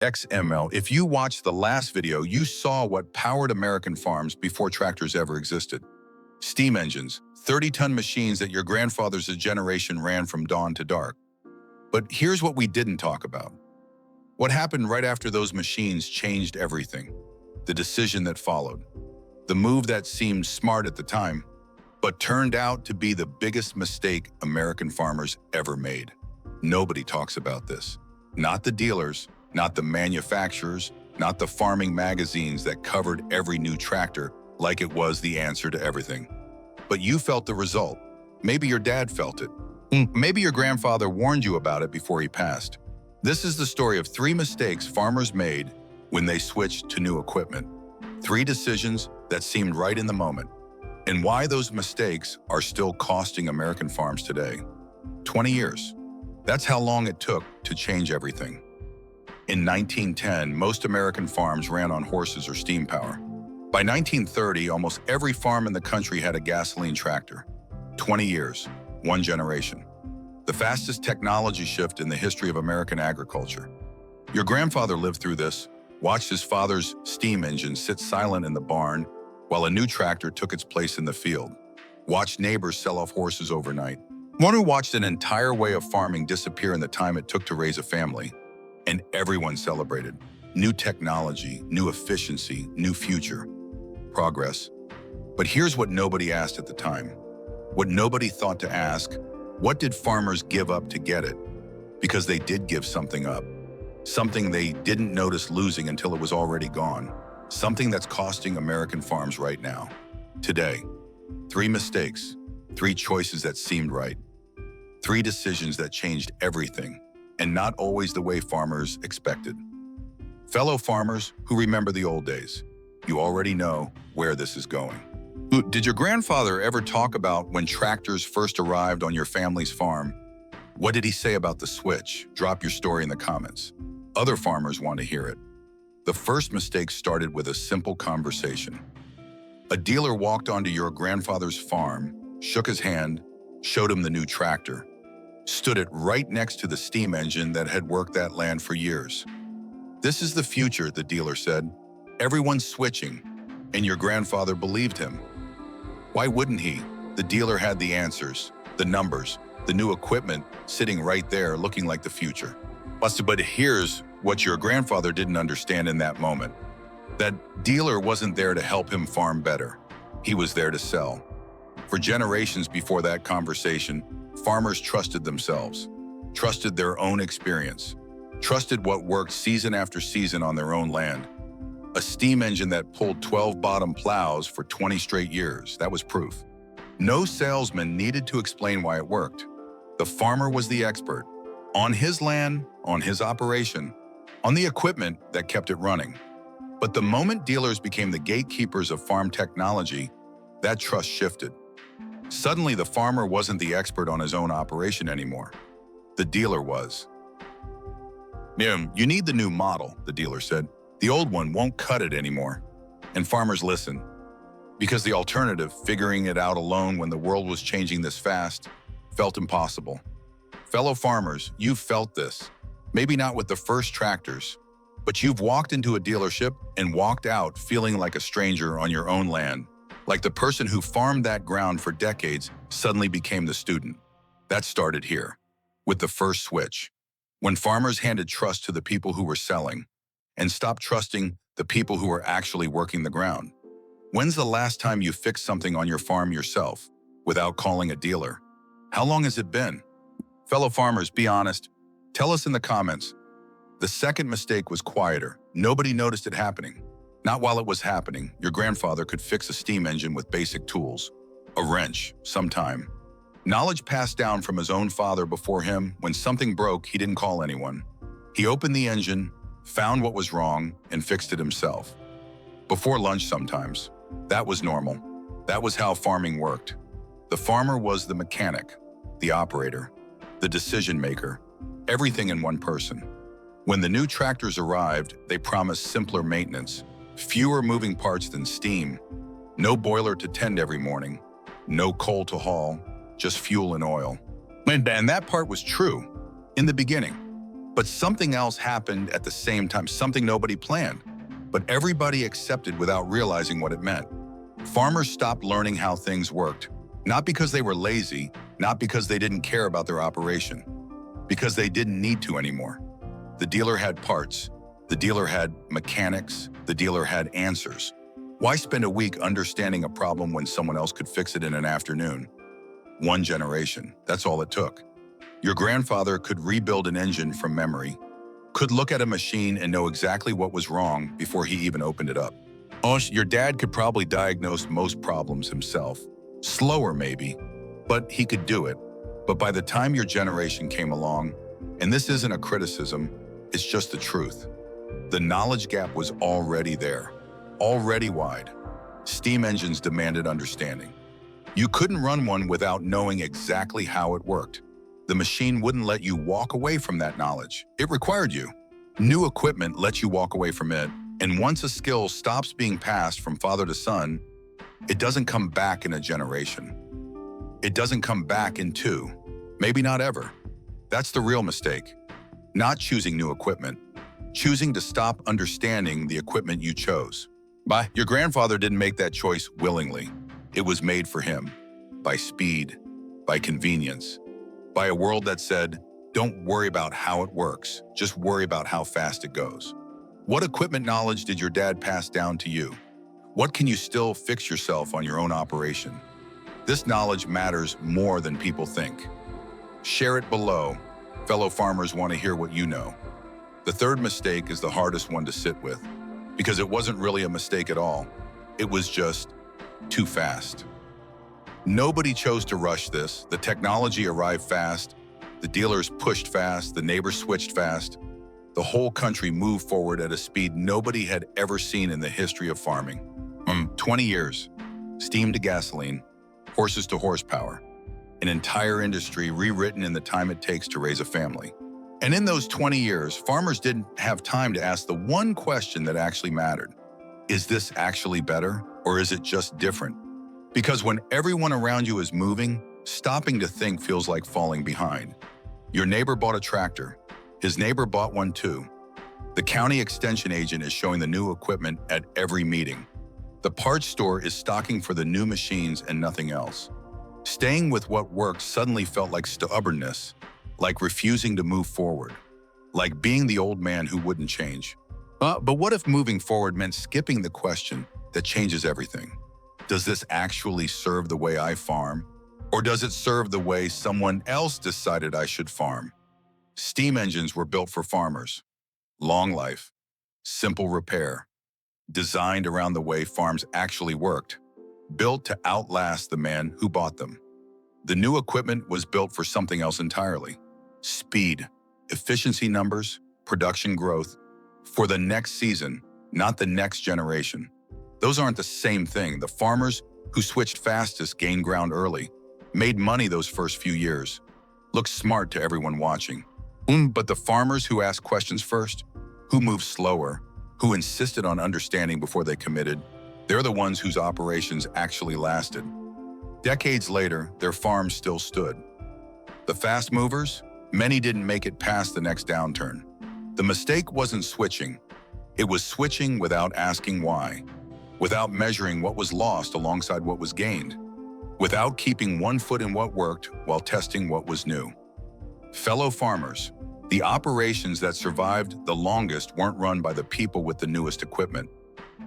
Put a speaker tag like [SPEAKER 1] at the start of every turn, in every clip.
[SPEAKER 1] XML, if you watched the last video, you saw what powered American farms before tractors ever existed. Steam engines, 30-ton machines that your grandfather's generation ran from dawn to dark. But here's what we didn't talk about. What happened right after those machines changed everything. The decision that followed. The move that seemed smart at the time, but turned out to be the biggest mistake American farmers ever made. Nobody talks about this. Not the dealers, not the manufacturers, not the farming magazines that covered every new tractor like it was the answer to everything. But you felt the result. Maybe your dad felt it. Maybe your grandfather warned you about it before he passed. This is the story of 3 mistakes farmers made when they switched to new equipment. 3 decisions that seemed right in the moment, and why those mistakes are still costing American farms today. 20 years. That's how long it took to change everything. In 1910, most American farms ran on horses or steam power. By 1930, almost every farm in the country had a gasoline tractor. 20 years, 1 generation. The fastest technology shift in the history of American agriculture. Your grandfather lived through this, watched his father's steam engine sit silent in the barn while a new tractor took its place in the field. Watched neighbors sell off horses overnight. One who watched an entire way of farming disappear in the time it took to raise a family. And everyone celebrated. New technology, new efficiency, new future. Progress. But here's what nobody asked at the time. What nobody thought to ask: what did farmers give up to get it? Because they did give something up. Something they didn't notice losing until it was already gone. Something that's costing American farms right now. Today. 3 mistakes. 3 choices that seemed right. 3 decisions that changed everything, and not always the way farmers expected. Fellow farmers who remember the old days, you already know where this is going. Did your grandfather ever talk about when tractors first arrived on your family's farm? What did he say about the switch? Drop your story in the comments. Other farmers want to hear it. The first mistake started with a simple conversation. A dealer walked onto your grandfather's farm, shook his hand, showed him the new tractor, stood it right next to the steam engine that had worked that land for years. This is the future, the dealer said. Everyone's switching, and your grandfather believed him. Why wouldn't he? The dealer had the answers, the numbers, the new equipment sitting right there looking like the future. But here's what your grandfather didn't understand in that moment. That dealer wasn't there to help him farm better. He was there to sell. For generations before that conversation, farmers trusted themselves, trusted their own experience, trusted what worked season after season on their own land. A steam engine that pulled 12 bottom plows for 20 straight years, that was proof. No salesman needed to explain why it worked. The farmer was the expert. On his land, on his operation, on the equipment that kept it running. But the moment dealers became the gatekeepers of farm technology, that trust shifted. Suddenly, the farmer wasn't the expert on his own operation anymore. The dealer was. You need the new model, the dealer said. The old one won't cut it anymore. And farmers listened. Because the alternative, figuring it out alone when the world was changing this fast, felt impossible. Fellow farmers, you've felt this. Maybe not with the first tractors, but you've walked into a dealership and walked out feeling like a stranger on your own land. Like the person who farmed that ground for decades suddenly became the student. That started here, with the first switch. When farmers handed trust to the people who were selling, and stopped trusting the people who were actually working the ground. When's the last time you fixed something on your farm yourself, without calling a dealer? How long has it been? Fellow farmers, be honest. Tell us in the comments. The second mistake was quieter. Nobody noticed it happening. Not while it was happening. Your grandfather could fix a steam engine with basic tools. A wrench, sometime. Knowledge passed down from his own father before him. When something broke, he didn't call anyone. He opened the engine, found what was wrong, and fixed it himself. Before lunch sometimes. That was normal. That was how farming worked. The farmer was the mechanic, the operator, the decision maker, everything in one person. When the new tractors arrived, they promised simpler maintenance, fewer moving parts than steam, no boiler to tend every morning, no coal to haul, just fuel and oil. And that part was true in the beginning. But something else happened at the same time, something nobody planned, but everybody accepted without realizing what it meant. Farmers stopped learning how things worked, not because they were lazy, not because they didn't care about their operation, because they didn't need to anymore. The dealer had parts, the dealer had mechanics, the dealer had answers. Why spend a week understanding a problem when someone else could fix it in an afternoon? One generation, that's all it took. Your grandfather could rebuild an engine from memory, could look at a machine and know exactly what was wrong before he even opened it up. Your dad could probably diagnose most problems himself. Slower maybe, but he could do it. But by the time your generation came along, and this isn't a criticism, it's just the truth, the knowledge gap was already there, already wide. Steam engines demanded understanding. You couldn't run one without knowing exactly how it worked. The machine wouldn't let you walk away from that knowledge. It required you. New equipment lets you walk away from it, and once a skill stops being passed from father to son, it doesn't come back in a generation. It doesn't come back in two, maybe not ever. That's the real mistake. Not choosing new equipment, choosing to stop understanding the equipment you chose. Your grandfather didn't make that choice willingly. It was made for him, by speed, by convenience, by a world that said, don't worry about how it works, just worry about how fast it goes. What equipment knowledge did your dad pass down to you? What can you still fix yourself on your own operation? This knowledge matters more than people think. Share it below. Fellow farmers want to hear what you know. The third mistake is the hardest one to sit with, because it wasn't really a mistake at all. It was just too fast. Nobody chose to rush this. The technology arrived fast, the dealers pushed fast, the neighbors switched fast. The whole country moved forward at a speed nobody had ever seen in the history of farming. 20 years, steam to gasoline, horses to horsepower, an entire industry rewritten in the time it takes to raise a family. And in those 20 years, farmers didn't have time to ask the one question that actually mattered. Is this actually better, or is it just different? Because when everyone around you is moving, stopping to think feels like falling behind. Your neighbor bought a tractor. His neighbor bought one too. The county extension agent is showing the new equipment at every meeting. The parts store is stocking for the new machines and nothing else. Staying with what worked suddenly felt like stubbornness, like refusing to move forward, like being the old man who wouldn't change. But what if moving forward meant skipping the question that changes everything? Does this actually serve the way I farm? Or does it serve the way someone else decided I should farm? Steam engines were built for farmers. Long life, simple repair, designed around the way farms actually worked, built to outlast the man who bought them. The new equipment was built for something else entirely. Speed, efficiency numbers, production growth, for the next season, not the next generation. Those aren't the same thing. The farmers who switched fastest gained ground early, made money those first few years, looked smart to everyone watching. But the farmers who asked questions first, who moved slower, who insisted on understanding before they committed, they're the ones whose operations actually lasted. Decades later, their farms still stood. The fast movers, many didn't make it past the next downturn. The mistake wasn't switching. It was switching without asking why, without measuring what was lost alongside what was gained, without keeping one foot in what worked while testing what was new. Fellow farmers, the operations that survived the longest weren't run by the people with the newest equipment.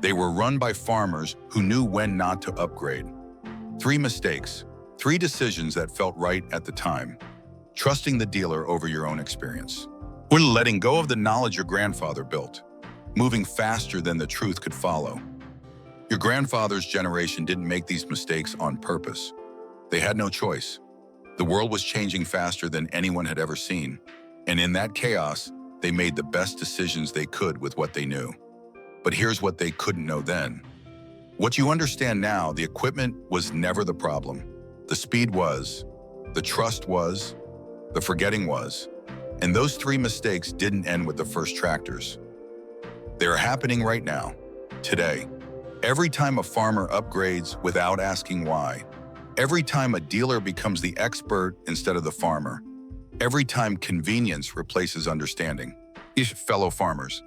[SPEAKER 1] They were run by farmers who knew when not to upgrade. 3 mistakes, 3 decisions that felt right at the time. Trusting the dealer over your own experience. Or letting go of the knowledge your grandfather built. Moving faster than the truth could follow. Your grandfather's generation didn't make these mistakes on purpose. They had no choice. The world was changing faster than anyone had ever seen. And in that chaos, they made the best decisions they could with what they knew. But here's what they couldn't know then. What you understand now, the equipment was never the problem. The speed was, the trust was, the forgetting was. And those 3 mistakes didn't end with the first tractors. They're happening right now, today. Every time a farmer upgrades without asking why, every time a dealer becomes the expert instead of the farmer, Every time convenience replaces understanding. Fellow farmers,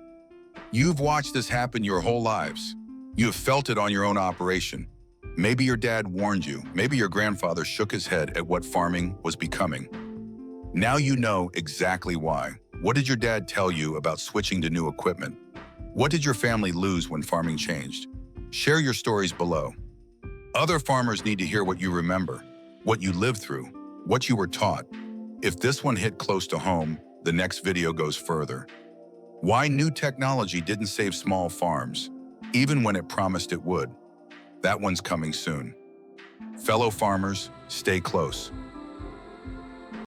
[SPEAKER 1] you've watched this happen your whole lives. You have felt it on your own operation. Maybe your dad warned you. Maybe your grandfather shook his head at what farming was becoming. Now you know exactly why. What did your dad tell you about switching to new equipment? What did your family lose when farming changed? Share your stories below. Other farmers need to hear what you remember, what you lived through, what you were taught. If this one hit close to home, the next video goes further. Why new technology didn't save small farms, even when it promised it would. That one's coming soon. Fellow farmers, stay close.